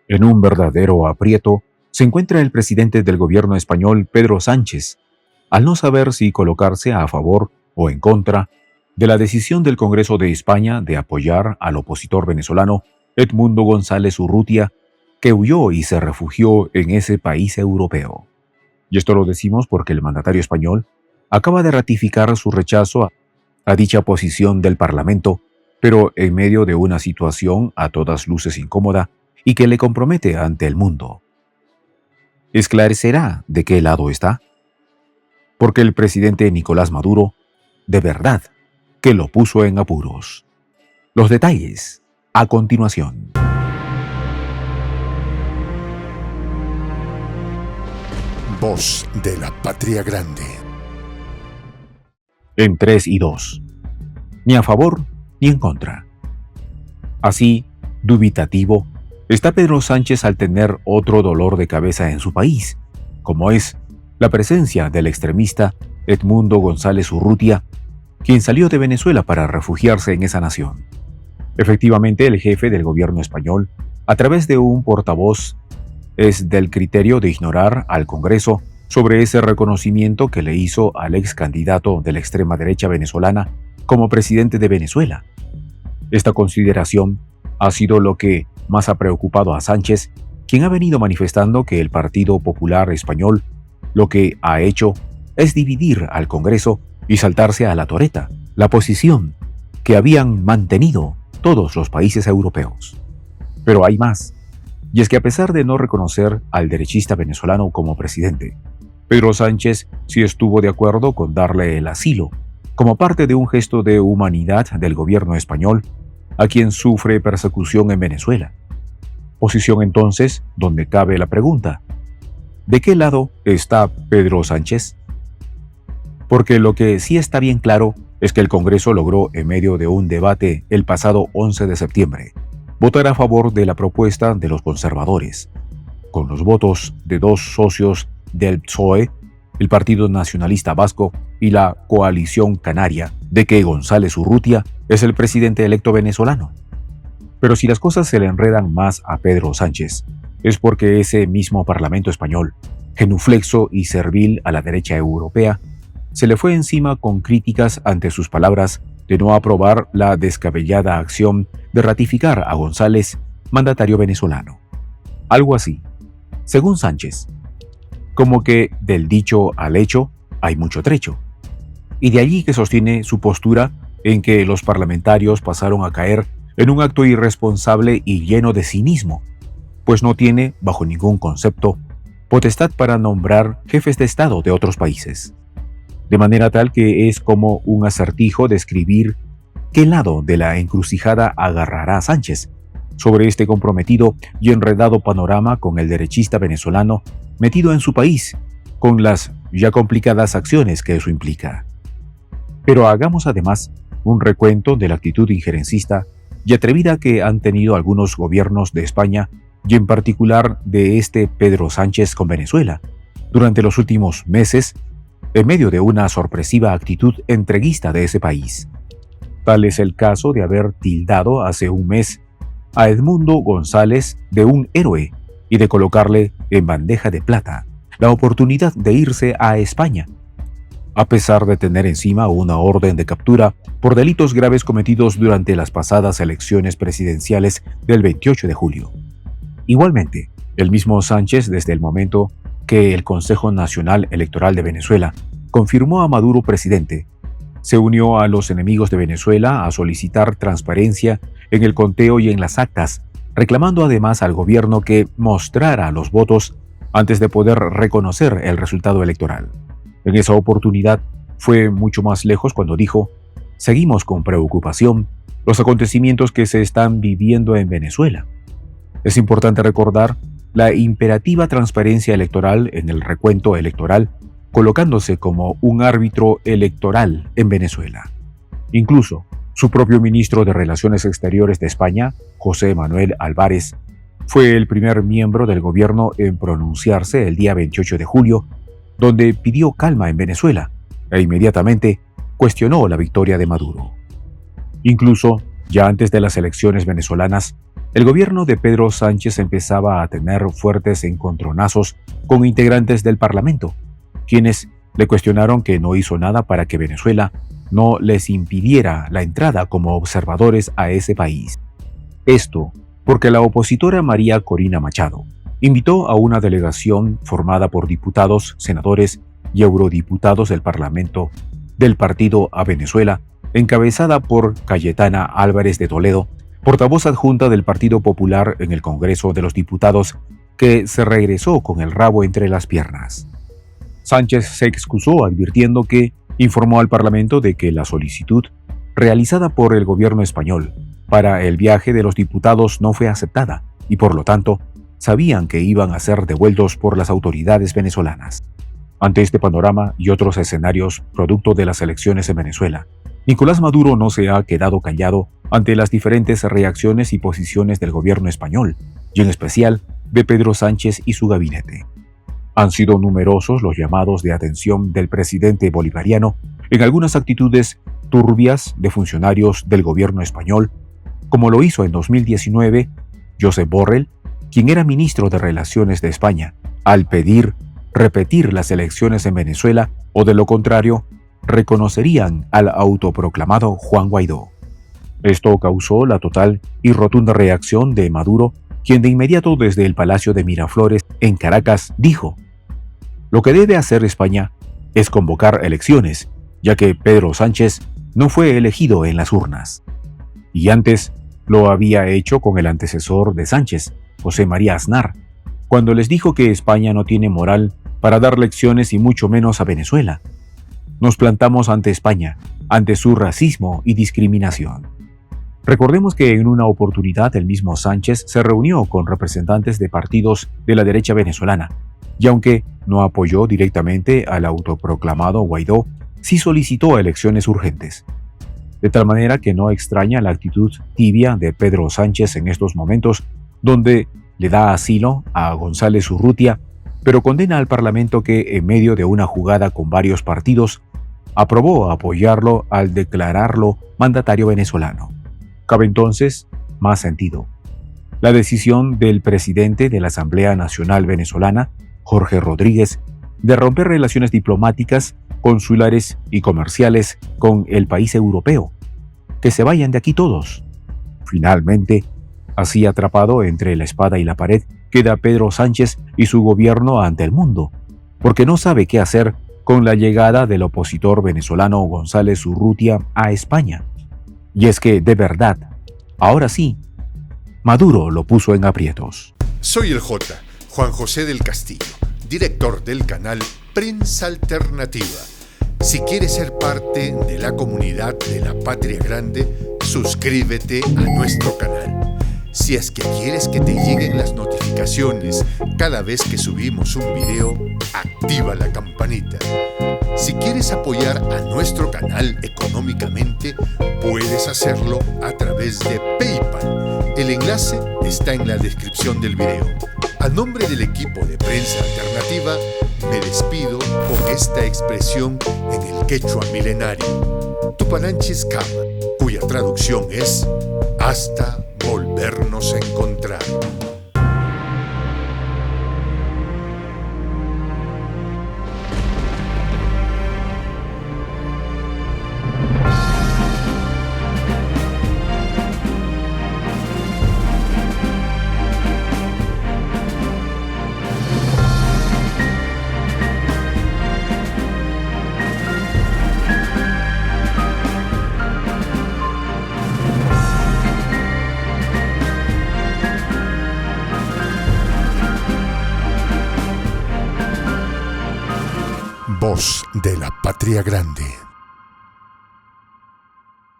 En un verdadero aprieto se encuentra el presidente del gobierno español, Pedro Sánchez, al no saber si colocarse a favor o en contra de la decisión del Congreso de España de apoyar al opositor venezolano Edmundo González Urrutia, que huyó y se refugió en ese país europeo. Y esto lo decimos porque el mandatario español acaba de ratificar su rechazo a dicha posición del Parlamento, pero en medio de una situación a todas luces incómoda y que le compromete ante el mundo. ¿Esclarecerá de qué lado está? Porque el presidente Nicolás Maduro, de verdad, que lo puso en apuros. Los detalles, a continuación. Voz de la Patria Grande. En 3 y 2. Ni a favor ni en contra. Así, dubitativo, está Pedro Sánchez al tener otro dolor de cabeza en su país, como es la presencia del extremista Edmundo González Urrutia, quien salió de Venezuela para refugiarse en esa nación. Efectivamente, el jefe del gobierno español, a través de un portavoz, es del criterio de ignorar al Congreso sobre ese reconocimiento que le hizo al ex candidato de la extrema derecha venezolana como presidente de Venezuela. Esta consideración ha sido lo que más ha preocupado a Sánchez, quien ha venido manifestando que el Partido Popular Español lo que ha hecho es dividir al Congreso y saltarse a la toreta, la posición que habían mantenido todos los países europeos. Pero hay más, y es que a pesar de no reconocer al derechista venezolano como presidente, Pedro Sánchez sí estuvo de acuerdo con darle el asilo, como parte de un gesto de humanidad del gobierno español a quien sufre persecución en Venezuela. Posición entonces donde cabe la pregunta: ¿de qué lado está Pedro Sánchez? Porque lo que sí está bien claro es que el Congreso logró, en medio de un debate el pasado 11 de septiembre, votar a favor de la propuesta de los conservadores, con los votos de dos socios del PSOE, el Partido Nacionalista Vasco y la Coalición Canaria, de que González Urrutia es el presidente electo venezolano. Pero si las cosas se le enredan más a Pedro Sánchez, es porque ese mismo Parlamento español, genuflexo y servil a la derecha europea, se le fue encima con críticas ante sus palabras de no aprobar la descabellada acción de ratificar a González, mandatario venezolano. Algo así, según Sánchez, como que del dicho al hecho hay mucho trecho. Y de allí que sostiene su postura en que los parlamentarios pasaron a caer en un acto irresponsable y lleno de cinismo, pues no tiene, bajo ningún concepto, potestad para nombrar jefes de Estado de otros países. De manera tal que es como un acertijo describir qué lado de la encrucijada agarrará Sánchez sobre este comprometido y enredado panorama con el derechista venezolano metido en su país, con las ya complicadas acciones que eso implica. Pero hagamos además un recuento de la actitud injerencista y atrevida que han tenido algunos gobiernos de España y en particular de este Pedro Sánchez con Venezuela durante los últimos meses, en medio de una sorpresiva actitud entreguista de ese país. Tal es el caso de haber tildado hace un mes a Edmundo González de un héroe y de colocarle en bandeja de plata la oportunidad de irse a España, a pesar de tener encima una orden de captura por delitos graves cometidos durante las pasadas elecciones presidenciales del 28 de julio. Igualmente, el mismo Sánchez, desde el momento que el Consejo Nacional Electoral de Venezuela confirmó a Maduro presidente, se unió a los enemigos de Venezuela a solicitar transparencia en el conteo y en las actas, reclamando además al gobierno que mostrara los votos antes de poder reconocer el resultado electoral. En esa oportunidad fue mucho más lejos cuando dijo: seguimos con preocupación los acontecimientos que se están viviendo en Venezuela. Es importante recordar la imperativa transparencia electoral en el recuento electoral, colocándose como un árbitro electoral en Venezuela. Incluso, su propio ministro de Relaciones Exteriores de España, José Manuel Álvarez, fue el primer miembro del gobierno en pronunciarse el día 28 de julio, donde pidió calma en Venezuela e inmediatamente cuestionó la victoria de Maduro. Incluso, ya antes de las elecciones venezolanas, El gobierno de Pedro Sánchez empezaba a tener fuertes encontronazos con integrantes del Parlamento, quienes le cuestionaron que no hizo nada para que Venezuela no les impidiera la entrada como observadores a ese país. Esto porque la opositora María Corina Machado invitó a una delegación formada por diputados, senadores y eurodiputados del Parlamento del partido a Venezuela, encabezada por Cayetana Álvarez de Toledo, portavoz adjunta del Partido Popular en el Congreso de los Diputados, que se regresó con el rabo entre las piernas. Sánchez se excusó advirtiendo que informó al Parlamento de que la solicitud realizada por el gobierno español para el viaje de los diputados no fue aceptada y por lo tanto sabían que iban a ser devueltos por las autoridades venezolanas. Ante este panorama y otros escenarios producto de las elecciones en Venezuela, Nicolás Maduro no se ha quedado callado ante las diferentes reacciones y posiciones del gobierno español, y en especial de Pedro Sánchez y su gabinete. Han sido numerosos los llamados de atención del presidente bolivariano en algunas actitudes turbias de funcionarios del gobierno español, como lo hizo en 2019 Josep Borrell, quien era ministro de Relaciones de España, al pedir repetir las elecciones en Venezuela o de lo contrario, reconocerían al autoproclamado Juan Guaidó. Esto causó la total y rotunda reacción de Maduro, quien de inmediato desde el Palacio de Miraflores en Caracas dijo: "Lo que debe hacer España es convocar elecciones, ya que Pedro Sánchez no fue elegido en las urnas. Y antes lo había hecho con el antecesor de Sánchez, José María Aznar, cuando les dijo que España no tiene moral para dar lecciones y mucho menos a Venezuela. Nos plantamos ante España, ante su racismo y discriminación". Recordemos que en una oportunidad el mismo Sánchez se reunió con representantes de partidos de la derecha venezolana, y aunque no apoyó directamente al autoproclamado Guaidó, sí solicitó elecciones urgentes. De tal manera que no extraña la actitud tibia de Pedro Sánchez en estos momentos, donde le da asilo a González Urrutia, pero condena al Parlamento que, en medio de una jugada con varios partidos, aprobó apoyarlo al declararlo mandatario venezolano. Cabe entonces más sentido. La decisión del presidente de la Asamblea Nacional Venezolana, Jorge Rodríguez, de romper relaciones diplomáticas, consulares y comerciales con el país europeo. Que se vayan de aquí todos. Finalmente, así atrapado entre la espada y la pared, queda Pedro Sánchez y su gobierno ante el mundo, porque no sabe qué hacer con la llegada del opositor venezolano González Urrutia a España. Y es que, de verdad, ahora sí, Maduro lo puso en aprietos. Soy el J, Juan José del Castillo, director del canal Prensa Alternativa. Si quieres ser parte de la comunidad de la Patria Grande, suscríbete a nuestro canal. Si es que quieres que te lleguen las notificaciones cada vez que subimos un video, activa la campanita. Si quieres apoyar a nuestro canal económicamente, puedes hacerlo a través de PayPal. El enlace está en la descripción del video. A nombre del equipo de Prensa Alternativa, me despido con esta expresión en el quechua milenario, Tupananchis Kama, cuya traducción es hasta volvernos a encontrar. Voz de la Patria Grande.